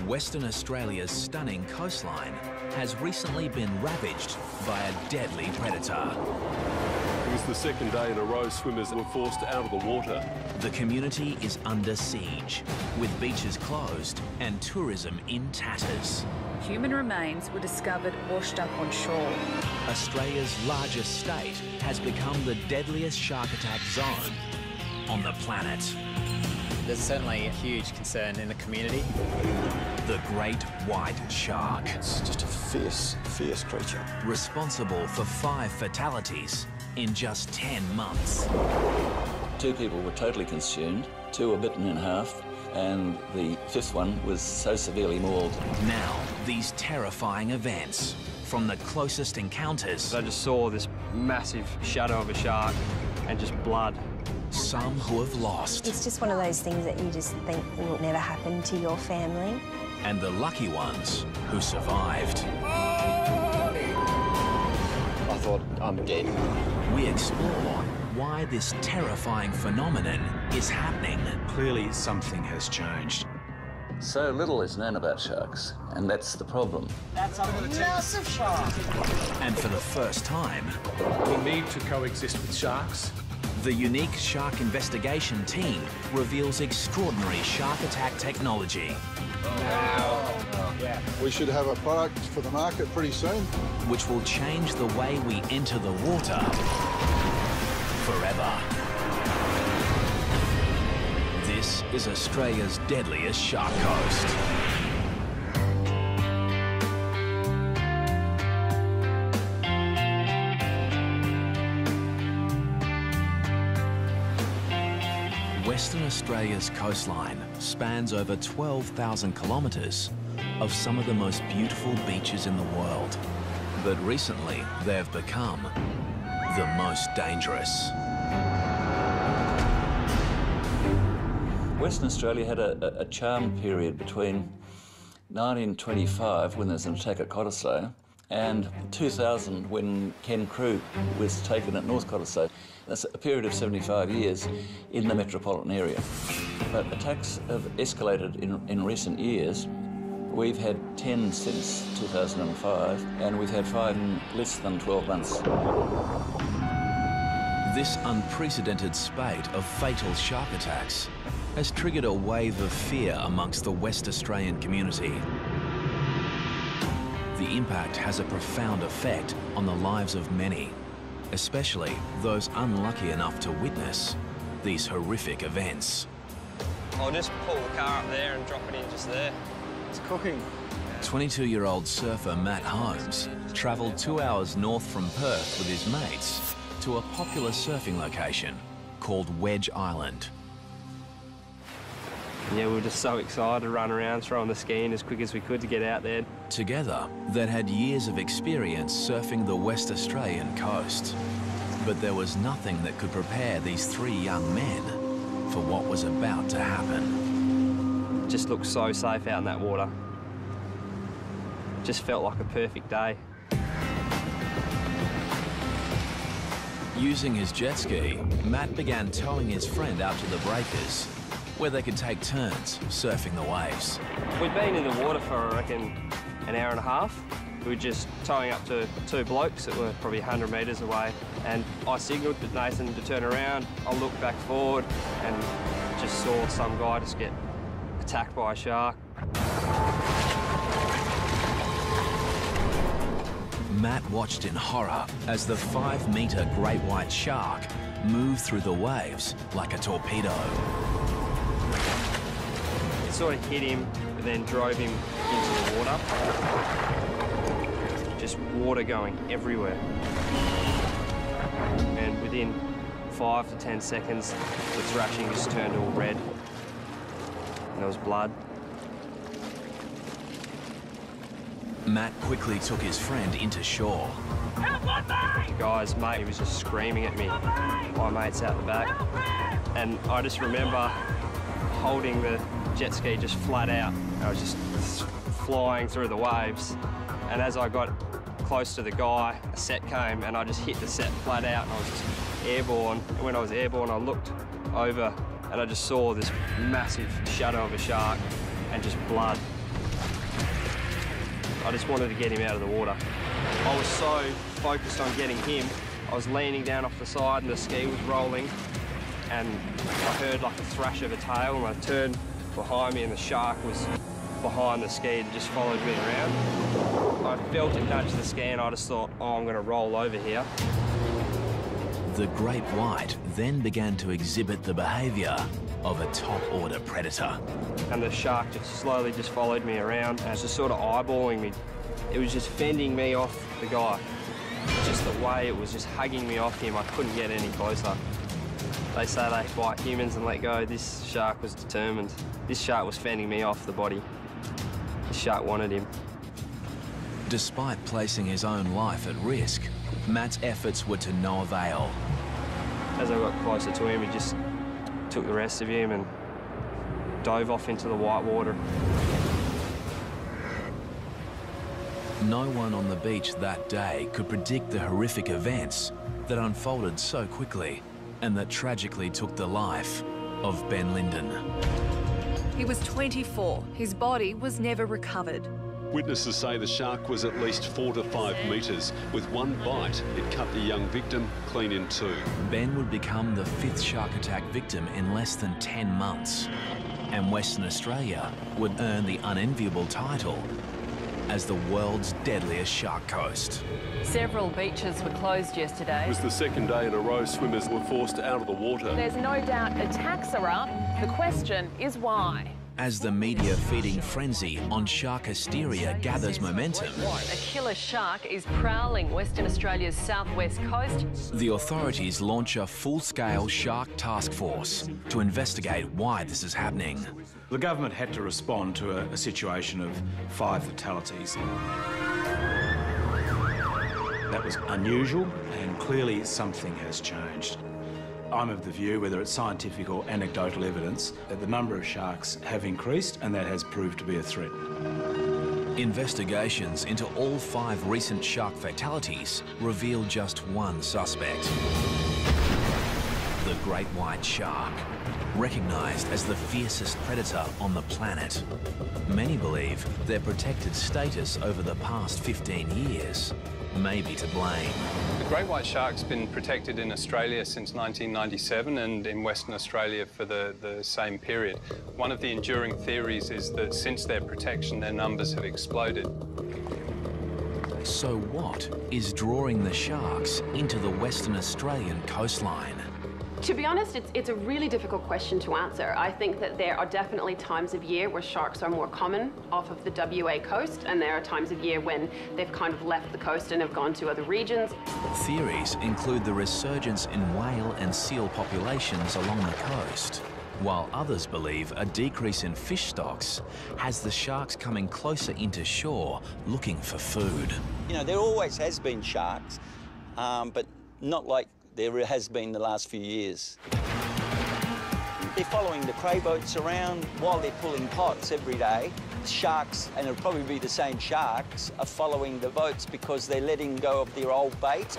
Western Australia's stunning coastline has recently been ravaged by a deadly predator. It was the second day in a row swimmers were forced out of the water. The community is under siege, with beaches closed and tourism in tatters. Human remains were discovered washed up on shore. Australia's largest state has become the deadliest shark attack zone on the planet. There's certainly a huge concern in the community. The great white shark. It's just a fierce, fierce creature. Responsible for 5 fatalities in just 10 months. 2 people were totally consumed, 2 were bitten in half, and the 5th one was so severely mauled. Now, these terrifying events, from the closest encounters. I just saw this massive shadow of a shark and just blood. Some who have lost. It's just one of those things that you just think will never happen to your family. And the lucky ones who survived. I thought, I'm dead. We explore why this terrifying phenomenon is happening. Clearly, something has changed. So little is known about sharks, and that's the problem. That's a massive shark. And for the first time, we need to coexist with sharks. The unique shark investigation team reveals extraordinary shark attack technology. We should have a product for the market pretty soon. Which will change the way we enter the water forever. This is Australia's deadliest shark coast. Western Australia's coastline spans over 12,000 kilometres of some of the most beautiful beaches in the world. But recently, they've become the most dangerous. Western Australia had a charmed period between 1925, when there was an attack at Cottesloe, and 2000, when Ken Crew was taken at North Cottesloe. That's a period of 75 years in the metropolitan area. But attacks have escalated in recent years. We've had 10 since 2005, and we've had 5 in less than 12 months. This unprecedented spate of fatal shark attacks has triggered a wave of fear amongst the West Australian community. The impact has a profound effect on the lives of many, especially those unlucky enough to witness these horrific events. I'll just pull the car up there and drop it in just there. It's cooking. 22-year-old surfer Matt Holmes travelled 2 hours north from Perth with his mates to a popular surfing location called Wedge Island. Yeah, we were just so excited to run around throwing the ski in as quick as we could to get out there. Together, they'd had years of experience surfing the West Australian coast. But there was nothing that could prepare these 3 young men for what was about to happen. It just looked so safe out in that water. It just felt like a perfect day. Using his jet ski, Matt began towing his friend out to the breakers, where they could take turns surfing the waves. We'd been in the water for, I reckon, an hour and a half. We were just towing up to 2 blokes that were probably 100 metres away, and I signalled to Nathan to turn around. I looked back forward and just saw some guy just get attacked by a shark. Matt watched in horror as the 5-metre great white shark moved through the waves like a torpedo. It sort of hit him, but then drove him into the water. Just water going everywhere. And within 5 to 10 seconds, the thrashing just turned all red. And there was blood. Matt quickly took his friend into shore. The guy's mate, he was just screaming at me. My mate's out the back. And I just remember holding the jet ski just flat out. I was just flying through the waves. And as I got close to the guy, a set came and I just hit the set flat out and I was just airborne. And when I was airborne, I looked over and I just saw this massive shadow of a shark and just blood. I just wanted to get him out of the water. I was so focused on getting him, I was leaning down off the side and the ski was rolling and I heard like a thrash of a tail and I turned behind me and the shark was behind the ski and just followed me around. I felt it nudge the ski and I just thought, oh, I'm going to roll over here. The great white then began to exhibit the behaviour of a top-order predator. And the shark just slowly just followed me around and was just sort of eyeballing me. It was just fending me off the guy. Just the way it was just hugging me off him, I couldn't get any closer. They say they bite humans and let go. This shark was determined. This shark was fending me off the body. The shark wanted him. Despite placing his own life at risk, Matt's efforts were to no avail. As I got closer to him, he just took the rest of him and dove off into the white water. No one on the beach that day could predict the horrific events that unfolded so quickly and that tragically took the life of Ben Linden. He was 24. His body was never recovered. Witnesses say the shark was at least 4 to 5 metres. With one bite, it cut the young victim clean in two. Ben would become the 5th shark attack victim in less than 10 months. And Western Australia would earn the unenviable title as the world's deadliest shark coast. Several beaches were closed yesterday. It was the second day in a row swimmers were forced out of the water. There's no doubt attacks are up. The question is why. As the media feeding frenzy on shark hysteria gathers momentum, A killer shark is prowling Western Australia's southwest coast. the authorities launch a full-scale shark task force to investigate why this is happening. The government had to respond to a situation of 5 fatalities. That was unusual, and clearly something has changed. I'm of the view, whether it's scientific or anecdotal evidence, that the number of sharks have increased and that has proved to be a threat. Investigations into all 5 recent shark fatalities reveal just one suspect. The great white shark, recognised as the fiercest predator on the planet. Many believe their protected status over the past 15 years may be to blame. The great white shark's been protected in Australia since 1997 and in Western Australia for the same period. One of the enduring theories is that since their protection, their numbers have exploded. So what is drawing the sharks into the Western Australian coastline? To be honest, it's a really difficult question to answer. I think that there are definitely times of year where sharks are more common off of the WA coast, and there are times of year when they've kind of left the coast and have gone to other regions. Theories include the resurgence in whale and seal populations along the coast, while others believe a decrease in fish stocks has the sharks coming closer into shore looking for food. You know, there always has been sharks, but not like there has been the last few years. They're following the cray boats around while they're pulling pots every day. Sharks, and it'll probably be the same sharks, are following the boats because they're letting go of their old bait,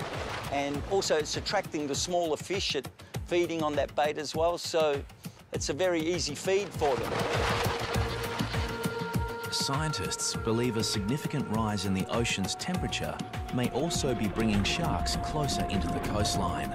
and also it's attracting the smaller fish at feeding on that bait as well, so it's a very easy feed for them. Scientists believe a significant rise in the ocean's temperature may also be bringing sharks closer into the coastline,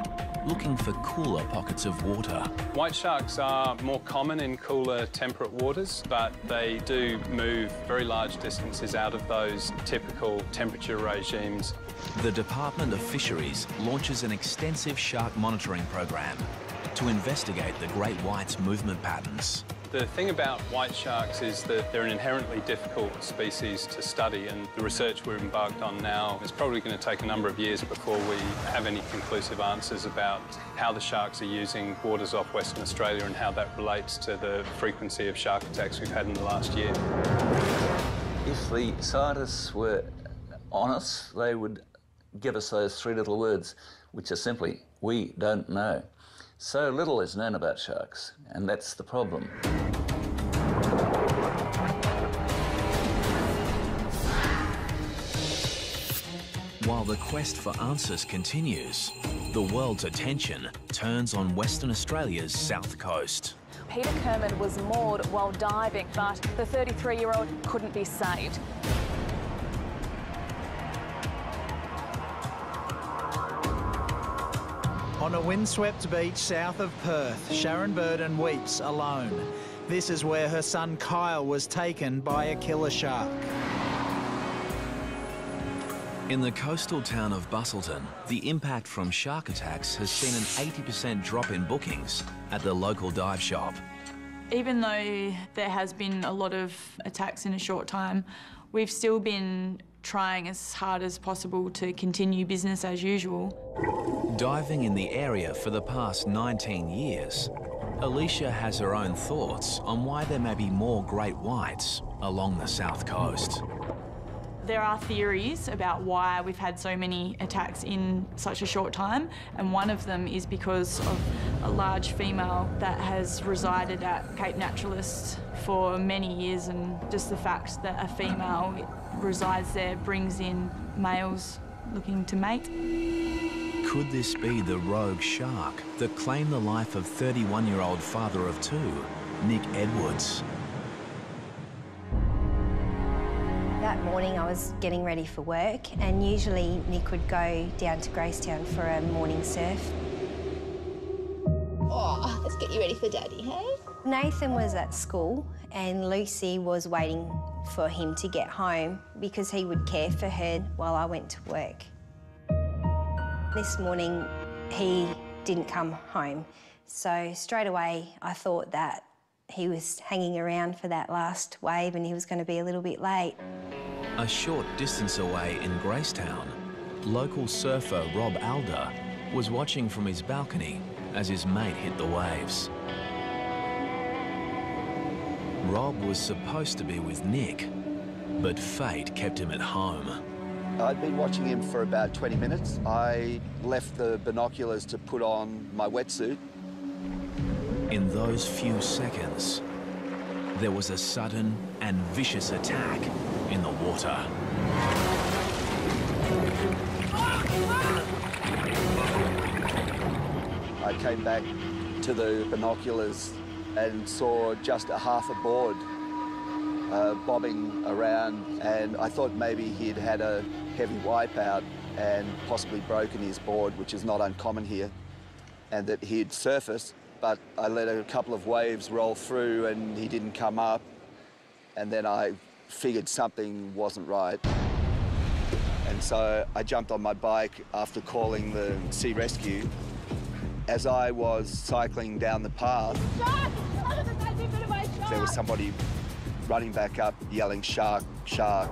looking for cooler pockets of water. White sharks are more common in cooler, temperate waters, but they do move very large distances out of those typical temperature regimes. The Department of Fisheries launches an extensive shark monitoring program to investigate the great white's movement patterns. The thing about white sharks is that they're an inherently difficult species to study, and the research we're embarked on now is probably going to take a number of years before we have any conclusive answers about how the sharks are using waters off Western Australia and how that relates to the frequency of shark attacks we've had in the last year. If the scientists were honest, they would give us those three little words, which are simply, we don't know. So little is known about sharks, and that's the problem. While the quest for answers continues, the world's attention turns on Western Australia's south coast. Peter Kerman was moored while diving, but the 33-year-old couldn't be saved. On a windswept beach south of Perth, Sharon Burden weeps alone. This is where her son Kyle was taken by a killer shark. In the coastal town of Busselton, the impact from shark attacks has seen an 80% drop in bookings at the local dive shop. Even though there has been a lot of attacks in a short time, we've still been trying as hard as possible to continue business as usual. Diving in the area for the past 19 years, Alicia has her own thoughts on why there may be more great whites along the south coast. There are theories about why we've had so many attacks in such a short time, and one of them is because of a large female that has resided at Cape Naturalist for many years, and just the fact that a female resides there brings in males looking to mate. Could this be the rogue shark that claimed the life of 31-year-old father of two, Nick Edwards? That morning I was getting ready for work, and usually Nick would go down to Gracetown for a morning surf. Oh, let's get you ready for Daddy, hey? Nathan was at school and Lucy was waiting for him to get home because he would care for her while I went to work. This morning he didn't come home, so straight away I thought that he was hanging around for that last wave and he was going to be a little bit late. A short distance away in Gracetown, local surfer Rob Alder was watching from his balcony as his mate hit the waves. Rob was supposed to be with Nick, but fate kept him at home. I'd been watching him for about 20 minutes. I left the binoculars to put on my wetsuit. In those few seconds, there was a sudden and vicious attack in the water. I came back to the binoculars and saw just a half a board bobbing around, and I thought maybe he'd had a heavy wipeout and possibly broken his board, which is not uncommon here, and that he'd surfaced, but I let a couple of waves roll through and he didn't come up, and then I figured something wasn't right. And so I jumped on my bike after calling the sea rescue. As I was cycling down the path, there was somebody running back up yelling, "Shark, shark."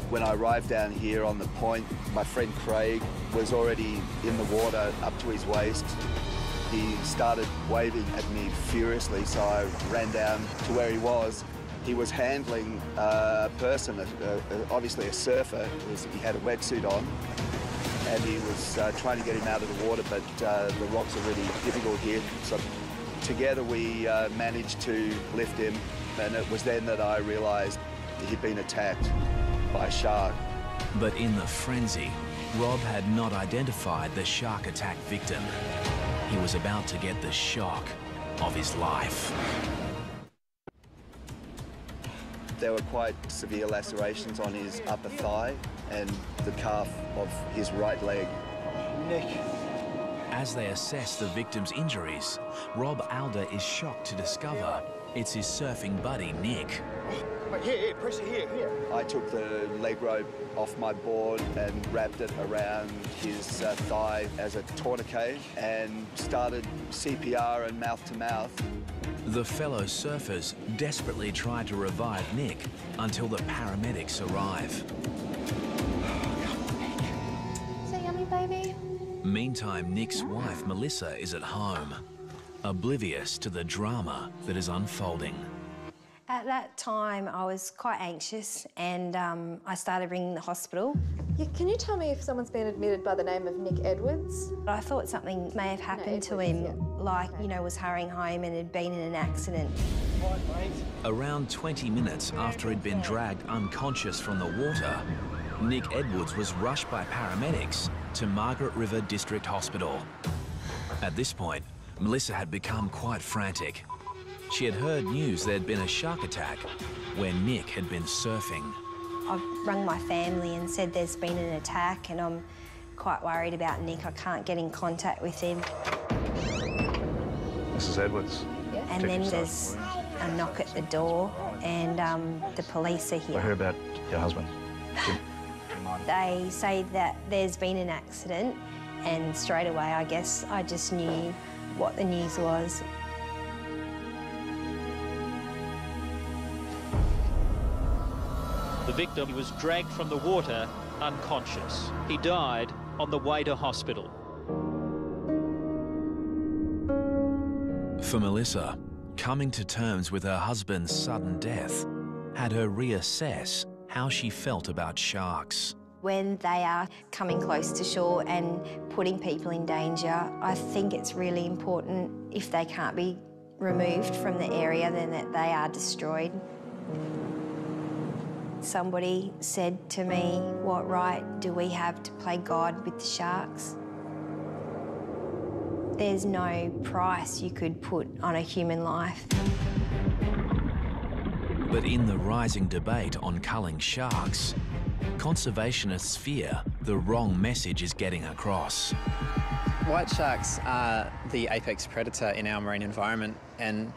When I arrived down here on the point, my friend Craig was already in the water up to his waist. He started waving at me furiously, so I ran down to where he was. He was handling a person, obviously a surfer. He had a wetsuit on, and he was trying to get him out of the water, but the rocks are really difficult here. So together we managed to lift him, and it was then that I realised he'd been attacked by a shark. But in the frenzy, Rob had not identified the shark attack victim. He was about to get the shock of his life. There were quite severe lacerations on his upper thigh and the calf of his right leg. Nick, As they assess the victim's injuries, Rob Alder is shocked to discover it's his surfing buddy, Nick. Here, press it here. I took the leg rope off my board and wrapped it around his thigh as a tourniquet and started CPR and mouth-to-mouth. The fellow surfers desperately try to revive Nick until the paramedics arrive. Is that yummy, baby? Meantime, Nick's wife, Melissa, is at home, oblivious to the drama that is unfolding. At that time, I was quite anxious and I started ringing the hospital. Yeah, can you tell me if someone's been admitted by the name of Nick Edwards? I thought something may have happened to him, like, you know, was hurrying home and had been in an accident. Around 20 minutes after he'd been dragged unconscious from the water, Nick Edwards was rushed by paramedics to Margaret River District Hospital. At this point, Melissa had become quite frantic. She had heard news there'd been a shark attack where Nick had been surfing. I've rung my family and said there's been an attack and I'm quite worried about Nick. I can't get in contact with him. Mrs. Edwards. Yeah. And then there's a knock at the door and the police are here. I heard about your husband, Jim. They say that there's been an accident and straight away, I guess, I just knew what the news was. The victim was dragged from the water unconscious. He died on the way to hospital. For Melissa, coming to terms with her husband's sudden death had her reassess how she felt about sharks. When they are coming close to shore and putting people in danger, I think it's really important, if they can't be removed from the area, then that they are destroyed. Somebody said to me, what right do we have to play God with the sharks? There's no price you could put on a human life. But in the rising debate on culling sharks, conservationists fear the wrong message is getting across. White sharks are the apex predator in our marine environment, and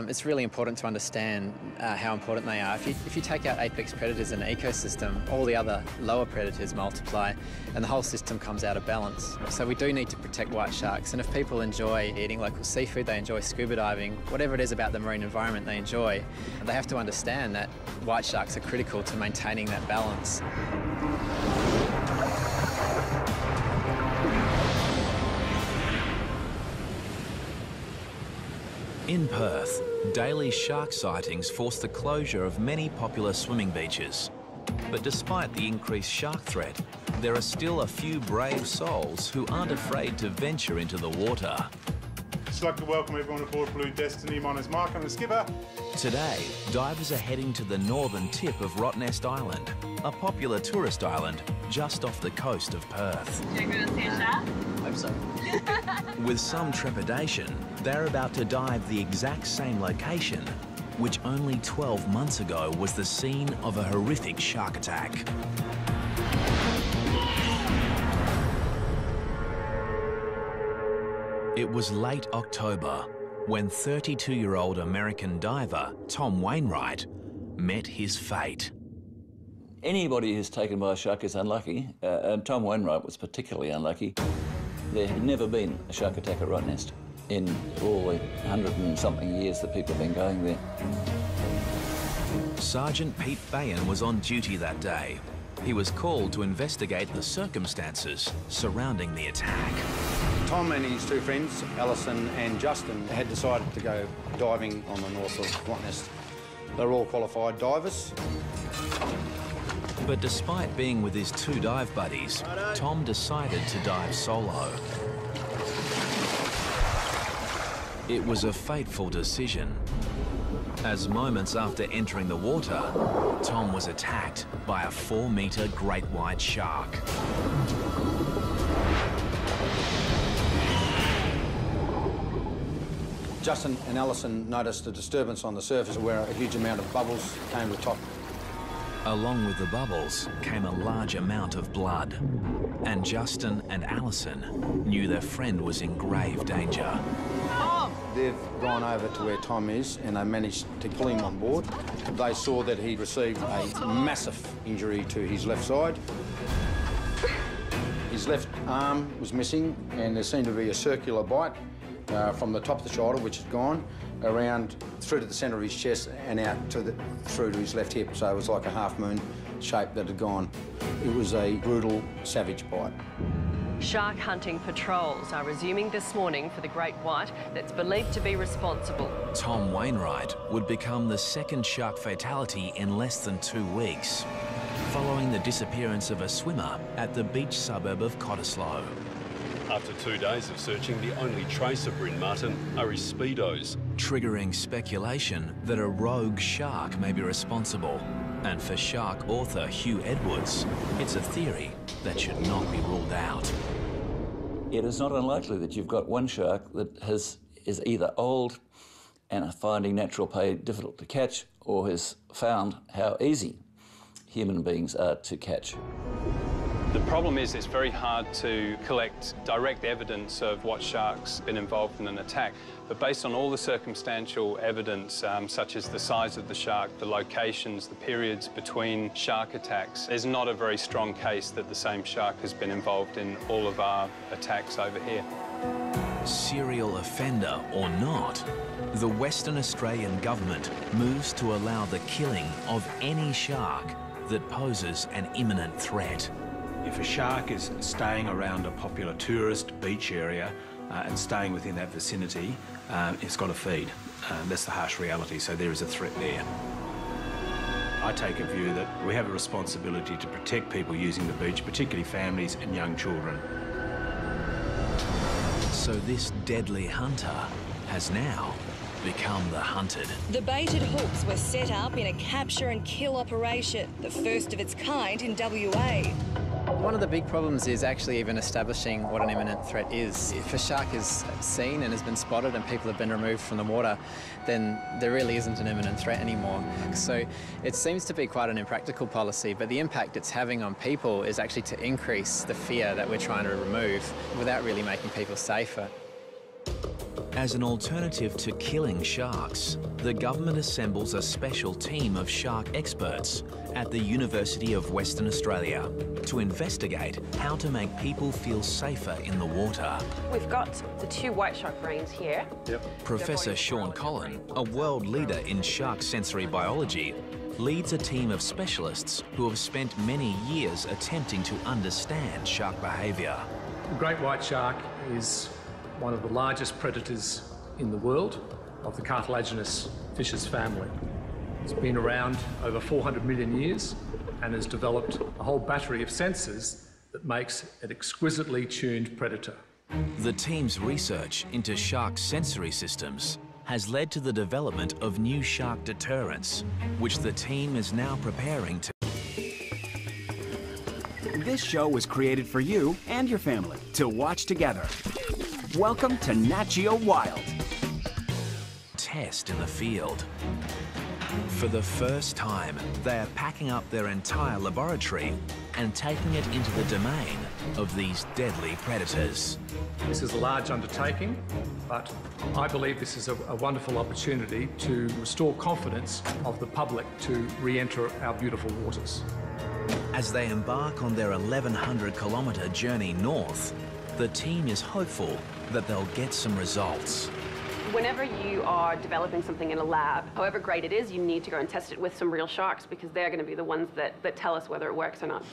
it's really important to understand how important they are. If you take out apex predators in an ecosystem, all the other lower predators multiply and the whole system comes out of balance. So we do need to protect white sharks, and if people enjoy eating local seafood, they enjoy scuba diving, whatever it is about the marine environment they enjoy, they have to understand that white sharks are critical to maintaining that balance. In Perth, daily shark sightings forced the closure of many popular swimming beaches. But despite the increased shark threat, there are still a few brave souls who aren't afraid to venture into the water. I'd like to welcome everyone aboard Blue Destiny. My name's Mark, I'm the skipper. Today, divers are heading to the northern tip of Rottnest Island, a popular tourist island just off the coast of Perth. Do you want to see a shark? Hope so. With some trepidation, they're about to dive the exact same location, which only 12 months ago was the scene of a horrific shark attack. It was late October when 32-year-old American diver Tom Wainwright met his fate. Anybody who's taken by a shark is unlucky, and Tom Wainwright was particularly unlucky. There had never been a shark attack at Rottnest in all the 100 and something years that people have been going there. Sergeant Pete Bayan was on duty that day. He was called to investigate the circumstances surrounding the attack. Tom and his two friends, Alison and Justin, had decided to go diving on the north of Rottnest. They're all qualified divers. But despite being with his two dive buddies, Tom decided to dive solo. It was a fateful decision, as moments after entering the water, Tom was attacked by a 4-metre great white shark. Justin and Alison noticed a disturbance on the surface where a huge amount of bubbles came to the top. Along with the bubbles came a large amount of blood. And Justin and Alison knew their friend was in grave danger. They've gone over to where Tom is and they managed to pull him on board. They saw that he'd received a massive injury to his left side. His left arm was missing and there seemed to be a circular bite from the top of the shoulder, which had gone around through to the centre of his chest and out to through to his left hip. So it was like a half-moon shape that had gone. It was a brutal, savage bite. Shark hunting patrols are resuming this morning for the great white that's believed to be responsible. Tom Wainwright would become the second shark fatality in less than 2 weeks, following the disappearance of a swimmer at the beach suburb of Cottesloe. After 2 days of searching, the only trace of Bryn Martin are his speedos, triggering speculation that a rogue shark may be responsible. And for shark author Hugh Edwards, it's a theory that should not be ruled out. It is not unlikely that you've got one shark that is either old and finding natural prey difficult to catch, or has found how easy human beings are to catch. The problem is it's very hard to collect direct evidence of what shark's been involved in an attack. But based on all the circumstantial evidence, such as the size of the shark, the locations, the periods between shark attacks, there's not a very strong case that the same shark has been involved in all of our attacks over here. Serial offender or not, the Western Australian government moves to allow the killing of any shark that poses an imminent threat. If a shark is staying around a popular tourist beach area and staying within that vicinity, it's got to feed. That's the harsh reality, so there is a threat there. I take a view that we have a responsibility to protect people using the beach, particularly families and young children. So this deadly hunter has now become the hunted. The baited hooks were set up in a capture and kill operation, the first of its kind in WA. One of the big problems is actually even establishing what an imminent threat is. If a shark is seen and has been spotted and people have been removed from the water, then there really isn't an imminent threat anymore. So it seems to be quite an impractical policy, but the impact it's having on people is actually to increase the fear that we're trying to remove without really making people safer. As an alternative to killing sharks, the government assembles a special team of shark experts at the University of Western Australia to investigate how to make people feel safer in the water. We've got the 2 white shark brains here. Professor Sean Collin, a world leader in shark sensory biology, leads a team of specialists who have spent many years attempting to understand shark behaviour. The great white shark is one of the largest predators in the world of the cartilaginous fishes family. It's been around over 400 million years and has developed a whole battery of sensors that makes an exquisitely tuned predator. The team's research into shark sensory systems has led to the development of new shark deterrents, which the team is now preparing to. This show was created for you and your family to watch together. Welcome to Nat Geo Wild. Test in the field. For the first time, they are packing up their entire laboratory and taking it into the domain of these deadly predators. This is a large undertaking, but I believe this is a wonderful opportunity to restore confidence of the public to re-enter our beautiful waters. As they embark on their 1,100-kilometre journey north, the team is hopeful that they'll get some results. Whenever you are developing something in a lab, however great it is, you need to go and test it with some real sharks because they're going to be the ones that tell us whether it works or not.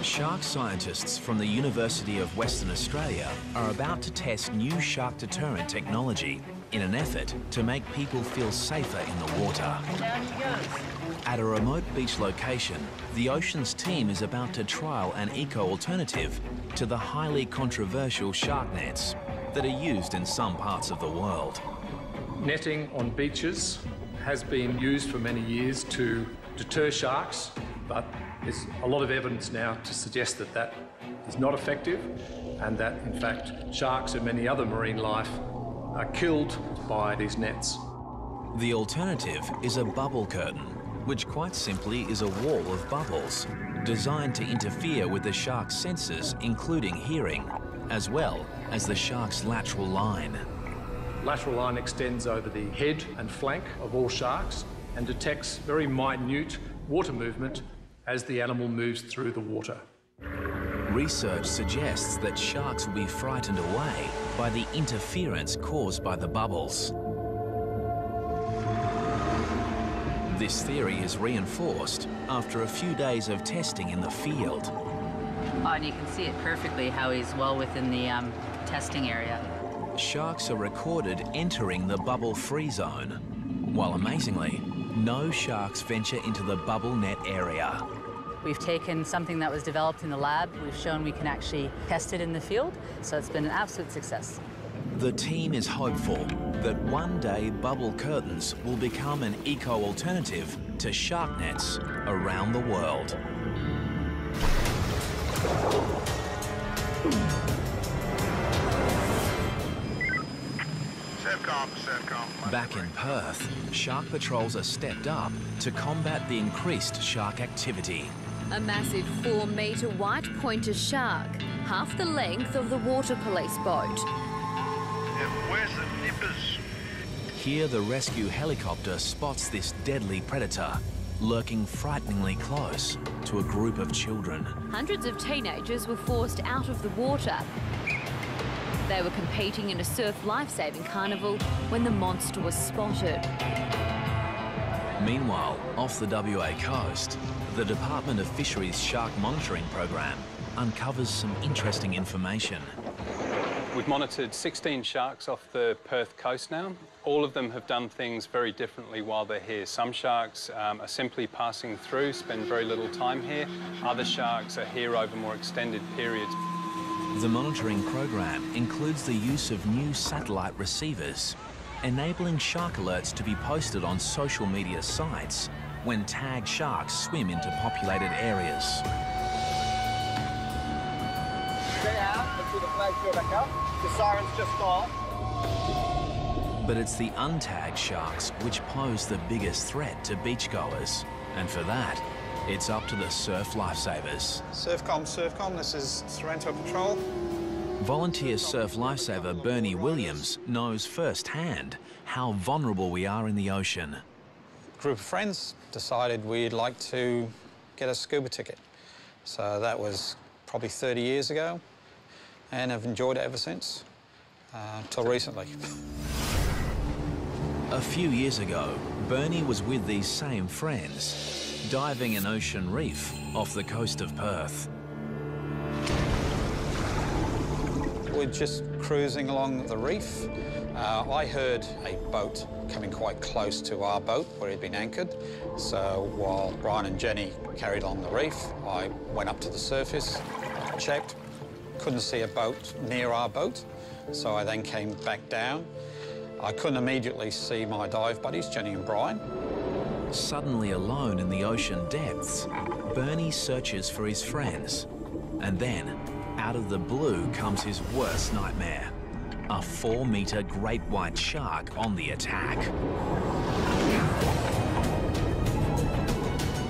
Shark scientists from the University of Western Australia are about to test new shark deterrent technology in an effort to make people feel safer in the water. Down she goes. At a remote beach location, the Oceans team is about to trial an eco-alternative to the highly controversial shark nets that are used in some parts of the world. Netting on beaches has been used for many years to deter sharks, but there's a lot of evidence now to suggest that that is not effective and that, in fact, sharks and many other marine life are killed by these nets. The alternative is a bubble curtain, which quite simply is a wall of bubbles designed to interfere with the shark's senses, including hearing, as well as the shark's lateral line. Lateral line extends over the head and flank of all sharks and detects very minute water movement as the animal moves through the water. Research suggests that sharks will be frightened away by the interference caused by the bubbles. This theory is reinforced after a few days of testing in the field. And you can see it perfectly how he's well within the testing area. Sharks are recorded entering the bubble-free zone, while amazingly, no sharks venture into the bubble net area. We've taken something that was developed in the lab, we've shown we can actually test it in the field, so it's been an absolute success. The team is hopeful that one day bubble curtains will become an eco-alternative to shark nets around the world. Back in Perth, shark patrols are stepped up to combat the increased shark activity. A massive 4-metre white pointer shark, half the length of the water police boat. Where's the nippers? Here the rescue helicopter spots this deadly predator, lurking frighteningly close to a group of children. Hundreds of teenagers were forced out of the water. They were competing in a surf lifesaving carnival when the monster was spotted. Meanwhile, off the WA coast, the Department of Fisheries Shark Monitoring Program uncovers some interesting information. We've monitored 16 sharks off the Perth coast now. All of them have done things very differently while they're here. Some sharks are simply passing through, spend very little time here. Other sharks are here over more extended periods. The monitoring program includes the use of new satellite receivers, enabling shark alerts to be posted on social media sites when tagged sharks swim into populated areas. Stay out until the flags go back up. The siren's just gone. But it's the untagged sharks which pose the biggest threat to beachgoers, and for that, it's up to the surf lifesavers. Surfcom, this is Sorrento Patrol. Volunteer surf lifesaver Bernie Williams knows firsthand how vulnerable we are in the ocean. A group of friends decided we'd like to get a scuba ticket. So that was probably 30 years ago, and I've enjoyed it ever since, till recently. A few years ago, Bernie was with these same friends, diving an ocean reef off the coast of Perth. We're just cruising along the reef. I heard a boat coming quite close to our boat where it had been anchored. So while Brian and Jenny carried on the reef, I went up to the surface, checked, couldn't see a boat near our boat. So I then came back down. I couldn't immediately see my dive buddies, Jenny and Brian. Suddenly alone in the ocean depths, Bernie searches for his friends. And then, out of the blue comes his worst nightmare. A 4-metre great white shark on the attack.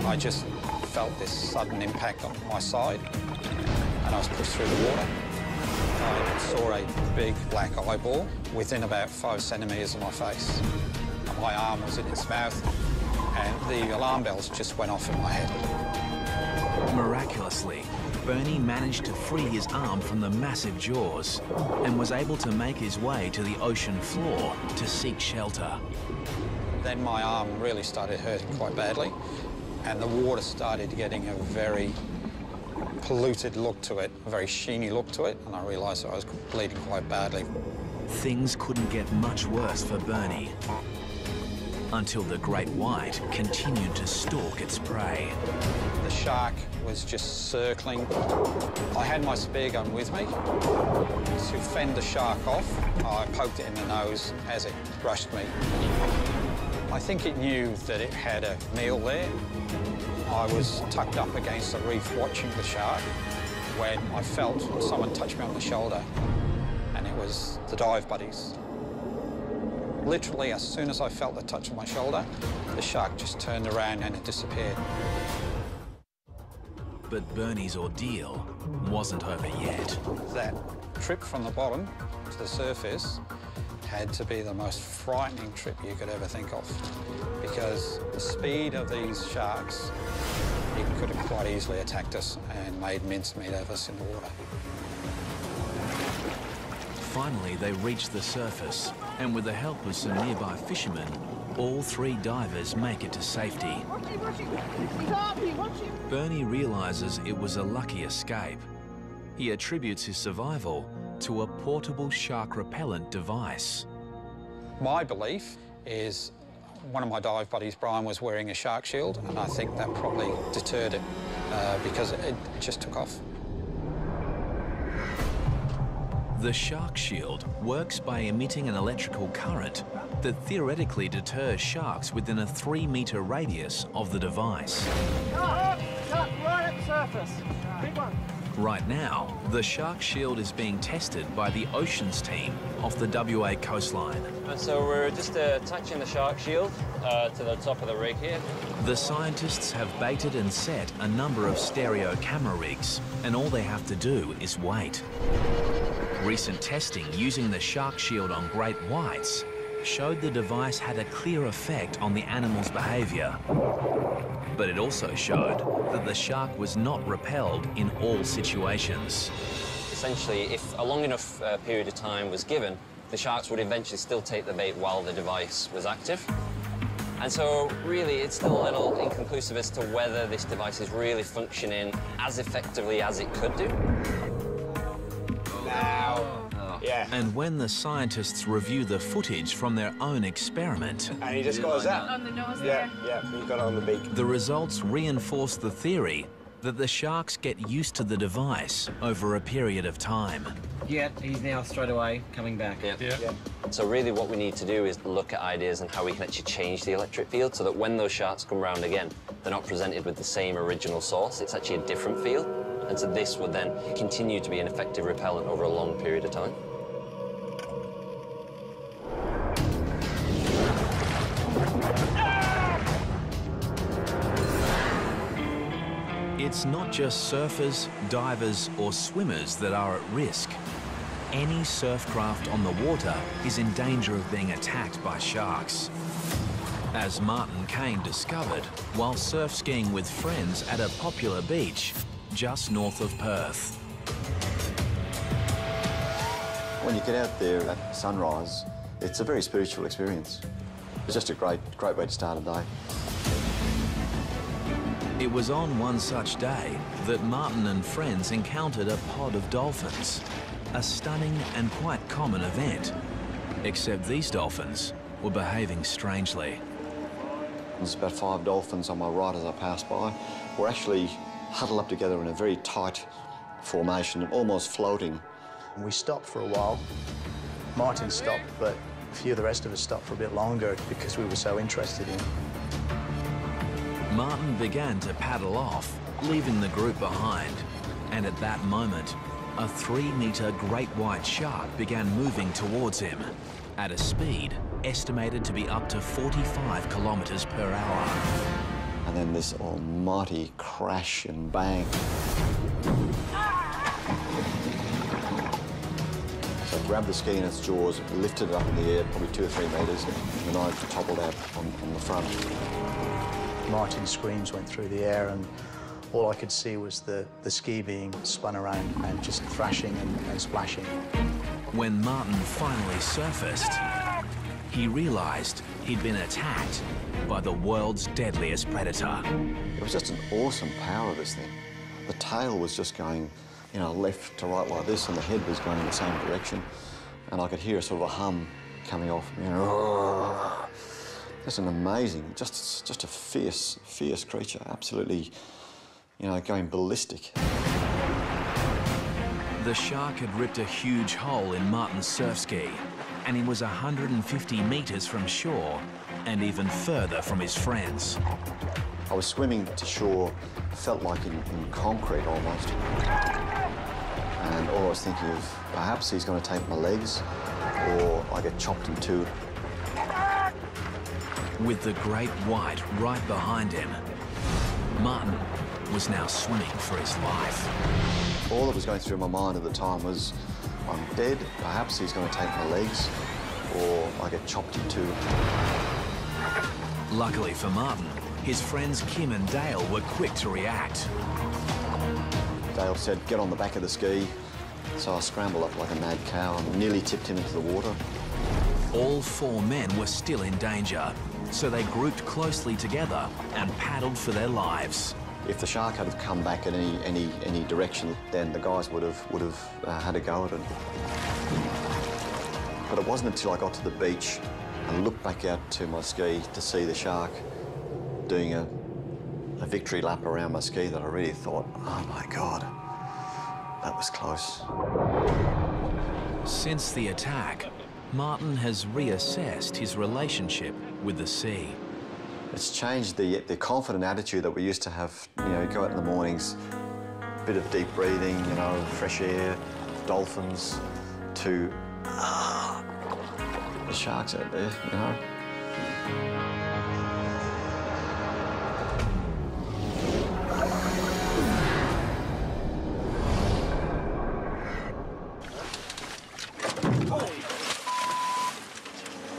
I just felt this sudden impact on my side, and I was pushed through the water. I saw a big black eyeball within about 5 centimetres of my face. My arm was in its mouth, and the alarm bells just went off in my head. Miraculously, Bernie managed to free his arm from the massive jaws and was able to make his way to the ocean floor to seek shelter. Then my arm really started hurting quite badly, and the water started getting a very polluted look to it, a very sheeny look to it, and I realised that I was bleeding quite badly. Things couldn't get much worse for Bernie, until the great white continued to stalk its prey. The shark was just circling. I had my spear gun with me. To fend the shark off, I poked it in the nose as it brushed me. I think it knew that it had a meal there. I was tucked up against the reef watching the shark when I felt someone touch me on the shoulder, and it was the dive buddies. Literally, as soon as I felt the touch of my shoulder, the shark just turned around and it disappeared. But Bernie's ordeal wasn't over yet. That trip from the bottom to the surface had to be the most frightening trip you could ever think of, because the speed of these sharks, it could have quite easily attacked us and made mincemeat of us in the water. Finally, they reach the surface, and with the help of some nearby fishermen, all 3 divers make it to safety. Bernie realises it was a lucky escape. He attributes his survival to a portable shark repellent device. My belief is one of my dive buddies, Brian, was wearing a shark shield, and I think that probably deterred it because it just took off. The shark shield works by emitting an electrical current that theoretically deters sharks within a 3-metre radius of the device. Cut right at the surface. Big one. Right now, the shark shield is being tested by the oceans team off the WA coastline. So we're just attaching the shark shield to the top of the rig here. The scientists have baited and set a number of stereo camera rigs, and all they have to do is wait. Recent testing using the shark shield on great whites showed the device had a clear effect on the animal's behaviour. But it also showed that the shark was not repelled in all situations. Essentially, if a long enough period of time was given, the sharks would eventually still take the bait while the device was active. And so, really, it's still a little inconclusive as to whether this device is really functioning as effectively as it could do. Yeah. And when the scientists review the footage from their own experiment... And he just got us out. On the nose Yeah, there. yeah, he got it on the beak. The results reinforce the theory that the sharks get used to the device over a period of time. Yeah, he's now straight away coming back. Yeah. So really what we need to do is look at ideas on how we can actually change the electric field so that when those sharks come round again, they're not presented with the same original source, it's actually a different field. And so this would then continue to be an effective repellent over a long period of time. It's not just surfers, divers or swimmers that are at risk. Any surf craft on the water is in danger of being attacked by sharks. As Martin Kane discovered while surf skiing with friends at a popular beach just north of Perth. When you get out there at sunrise, it's a very spiritual experience. It's just a great way to start a day. It was on one such day that Martin and friends encountered a pod of dolphins, a stunning and quite common event. Except these dolphins were behaving strangely. There's about 5 dolphins on my right as I passed by. We're actually huddled up together in a very tight formation, almost floating. We stopped for a while. Martin stopped, but a few of the rest of us stopped for a bit longer because we were so interested in him. Martin began to paddle off, leaving the group behind. And at that moment, a 3-metre great white shark began moving towards him at a speed estimated to be up to 45 kilometres per hour. And then this almighty crash and bang. So I grabbed the ski in its jaws, lifted it up in the air, probably 2 or 3 metres, and I toppled out on the front. Martin's screams went through the air, and all I could see was the ski being spun around and just thrashing and splashing. When Martin finally surfaced, he realised he'd been attacked by the world's deadliest predator. It was just an awesome power of this thing. The tail was just going, you know, left to right like this, and the head was going in the same direction. And I could hear a sort of a hum coming off, you know. Just an amazing, just a fierce creature, absolutely, you know, going ballistic. The shark had ripped a huge hole in Martin's surf ski, and he was 150 metres from shore and even further from his friends. I was swimming to shore, felt like in concrete almost. And all I was thinking of, perhaps he's going to take my legs, or I get chopped in two. With the great white right behind him, Martin was now swimming for his life. All that was going through my mind at the time was, I'm dead, perhaps he's going to take my legs, or I get chopped in two. Luckily for Martin, his friends Kim and Dale were quick to react. Dale said, get on the back of the ski. So I scrambled up like a mad cow and nearly tipped him into the water. All 4 men were still in danger, so they grouped closely together and paddled for their lives. If the shark had come back in any direction, then the guys would have had a go at it. But it wasn't until I got to the beach and looked back out to my ski to see the shark doing a victory lap around my ski that I really thought, oh my God, that was close. Since the attack, Martin has reassessed his relationship with the sea. It's changed the confident attitude that we used to have. You know, go out in the mornings, a bit of deep breathing, you know, fresh air, dolphins, to the sharks out there, you know.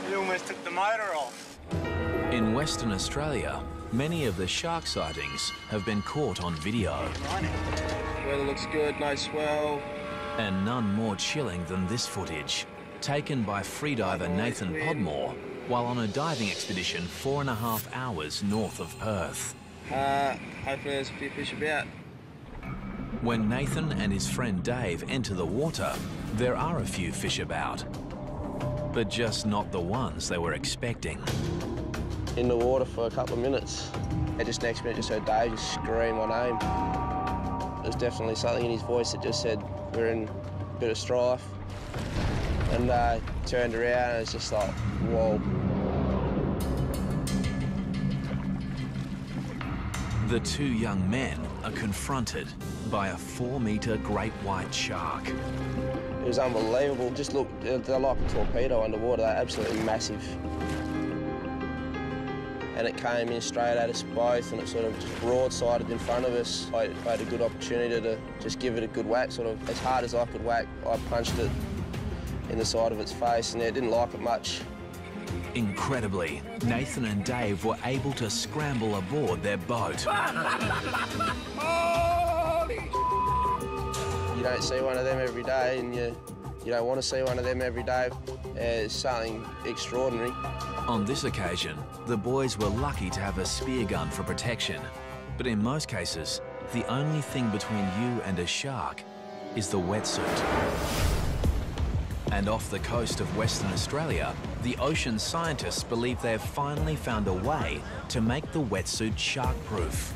You almost took the motor off. In Western Australia, many of the shark sightings have been caught on video. Weather looks good, no swell. And none more chilling than this footage, taken by freediver Nathan Podmore while on a diving expedition 4.5 hours north of Perth. Hopefully there's a few fish about. When Nathan and his friend Dave enter the water, there are a few fish about, but just not the ones they were expecting. In the water for a couple of minutes, and just next minute just heard Dave just scream my name. There was definitely something in his voice that just said we're in a bit of strife. And turned around and it's just like, whoa. The 2 young men are confronted by a 4-metre great white shark. It was unbelievable. Just look, they're like a torpedo underwater. They're absolutely massive. And it came in straight at us both and it sort of just broadsided in front of us. I had a good opportunity to just give it a good whack, sort of as hard as I could whack. I punched it in the side of its face and it didn't like it much. Incredibly, Nathan and Dave were able to scramble aboard their boat. You don't see one of them every day and you don't want to see one of them every day. It's something extraordinary. On this occasion, the boys were lucky to have a spear gun for protection. But in most cases, the only thing between you and a shark is the wetsuit. And off the coast of Western Australia, the ocean scientists believe they've finally found a way to make the wetsuit shark-proof.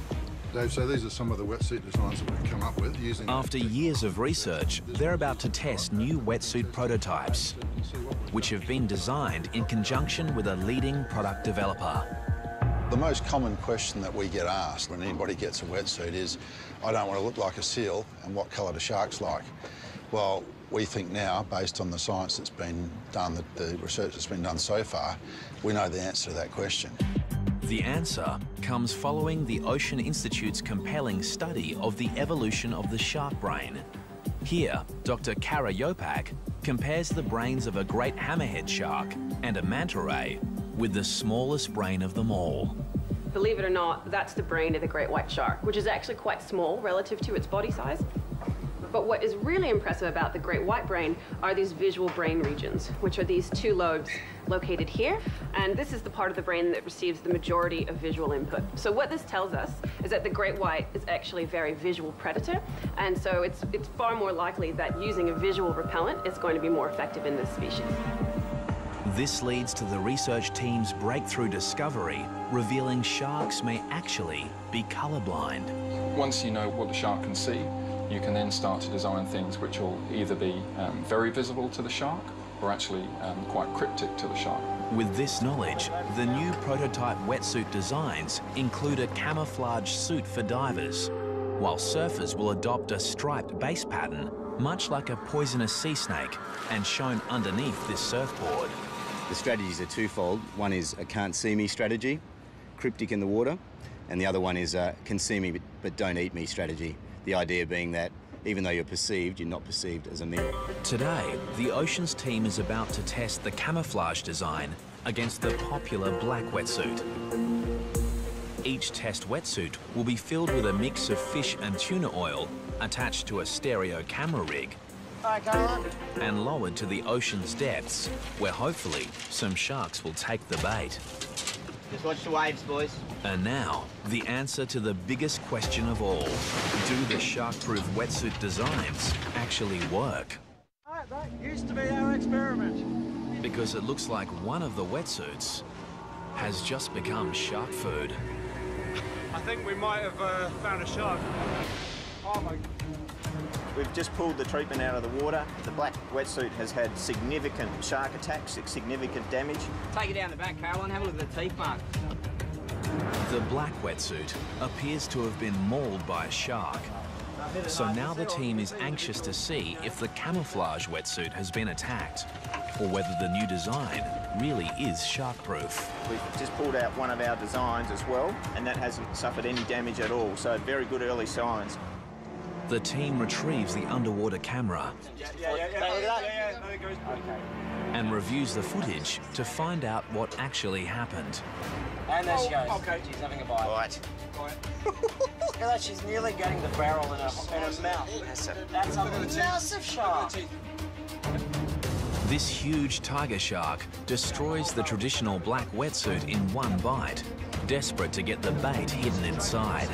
Dave, so these are some of the wetsuit designs that we've come up with using... After years of research, they're about to test new wetsuit prototypes, which have been designed in conjunction with a leading product developer. The most common question that we get asked when anybody gets a wetsuit is, I don't want to look like a seal, and what colour do sharks like? Well, we think now, based on the science that's been done, the research that's been done so far, we know the answer to that question. The answer comes following the Ocean Institute's compelling study of the evolution of the shark brain. Here, Dr. Kara Yopak compares the brains of a great hammerhead shark and a manta ray with the smallest brain of them all. Believe it or not, that's the brain of the great white shark, which is actually quite small relative to its body size. But what is really impressive about the great white brain are these visual brain regions, which are these 2 lobes located here. And this is the part of the brain that receives the majority of visual input. So what this tells us is that the great white is actually a very visual predator. And so it's far more likely that using a visual repellent is going to be more effective in this species. This leads to the research team's breakthrough discovery, revealing sharks may actually be colorblind. Once you know what the shark can see, you can then start to design things which will either be very visible to the shark or actually quite cryptic to the shark. With this knowledge, the new prototype wetsuit designs include a camouflage suit for divers, while surfers will adopt a striped base pattern, much like a poisonous sea snake, and shown underneath this surfboard. The strategies are twofold. One is a can't see me strategy, cryptic in the water, and the other one is a can see me but don't eat me strategy. The idea being that even though you're perceived, you're not perceived as a meal. Today, the Oceans team is about to test the camouflage design against the popular black wetsuit. Each test wetsuit will be filled with a mix of fish and tuna oil attached to a stereo camera rig. Hi, Caroline. And lowered to the ocean's depths, where hopefully some sharks will take the bait. Just watch the waves, boys. And now, the answer to the biggest question of all. Do the shark-proof wetsuit designs actually work? That used to be our experiment. Because it looks like one of the wetsuits has just become shark food. I think we might have found a shark. Oh my... We've just pulled the treatment out of the water. The black wetsuit has had significant shark attacks, significant damage. Take it down the back, Caroline. Have a look at the teeth mark. The black wetsuit appears to have been mauled by a shark. So now the team is anxious to see if the camouflage wetsuit has been attacked, or whether the new design really is shark-proof. We've just pulled out one of our designs as well, and that hasn't suffered any damage at all, so very good early signs. The team retrieves the underwater camera and reviews the footage to find out what actually happened. And there she goes. Okay. She's having a bite. Right. Look at that, she's nearly getting the barrel in her mouth. That's a massive shark. This huge tiger shark destroys the traditional black wetsuit in one bite, desperate to get the bait hidden inside.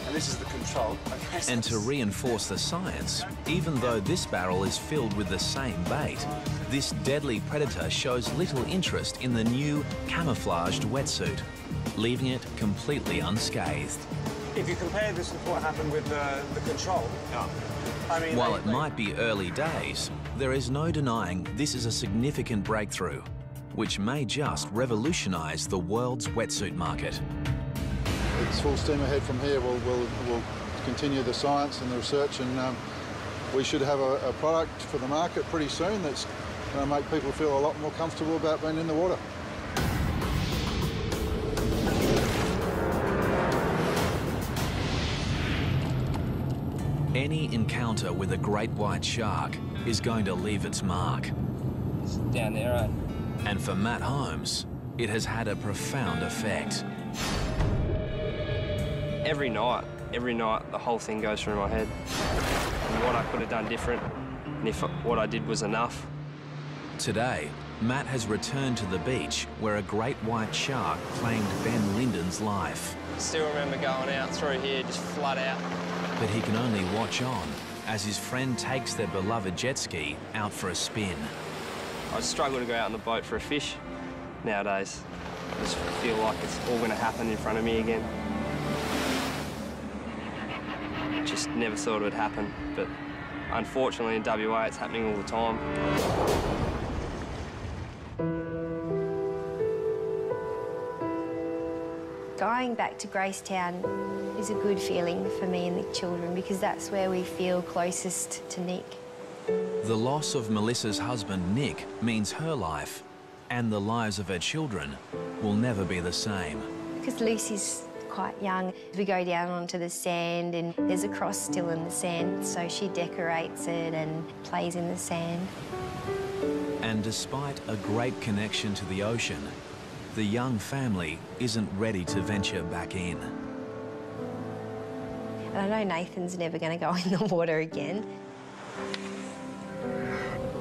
And this is the control. And to reinforce the science, even though this barrel is filled with the same bait, this deadly predator shows little interest in the new camouflaged wetsuit, leaving it completely unscathed. If you compare this with what happened with the control, I mean... While it might be early days, there is no denying this is a significant breakthrough, which may just revolutionise the world's wetsuit market. It's full steam ahead from here. We'll continue the science and the research, and we should have a product for the market pretty soon that's going to make people feel a lot more comfortable about being in the water. Any encounter with a great white shark is going to leave its mark. It's down there, right? And for Matt Holmes, it has had a profound effect. Every night, the whole thing goes through my head. And what I could have done different, and if what I did was enough. Today, Matt has returned to the beach where a great white shark claimed Ben Linden's life. Still remember going out through here, just flat out. But he can only watch on as his friend takes their beloved jet ski out for a spin. I struggle to go out on the boat for a fish nowadays. I just feel like it's all going to happen in front of me again. Just never thought it would happen, but unfortunately in WA it's happening all the time. Going back to Gracetown is a good feeling for me and the children because that's where we feel closest to Nick. The loss of Melissa's husband, Nick, means her life and the lives of her children will never be the same. Because Lucy's quite young, we go down onto the sand and there's a cross still in the sand, so she decorates it and plays in the sand. And despite a great connection to the ocean, the young family isn't ready to venture back in. And I know Nathan's never going to go in the water again.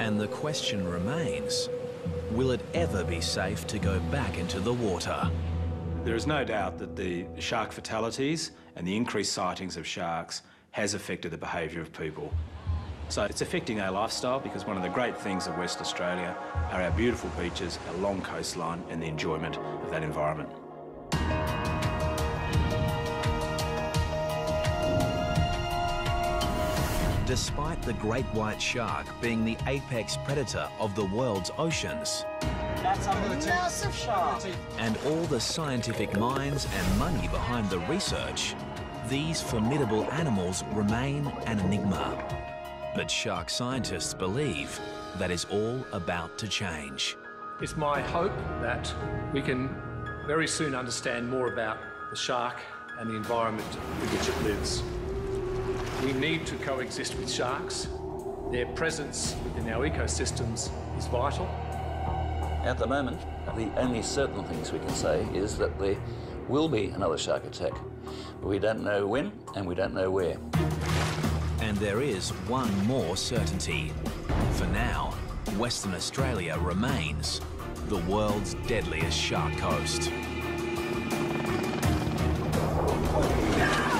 And the question remains, will it ever be safe to go back into the water? There is no doubt that the shark fatalities and the increased sightings of sharks has affected the behaviour of people. So it's affecting our lifestyle because one of the great things of West Australia are our beautiful beaches, our long coastline and the enjoyment of that environment. Despite the great white shark being the apex predator of the world's oceans, that's a massive shark. And all the scientific minds and money behind the research, these formidable animals remain an enigma. But shark scientists believe that is all about to change. It's my hope that we can very soon understand more about the shark and the environment in which it lives. We need to coexist with sharks. Their presence within our ecosystems is vital. At the moment, the only certain things we can say is that there will be another shark attack. We don't know when and we don't know where. And there is one more certainty. For now, Western Australia remains the world's deadliest shark coast. Yeah.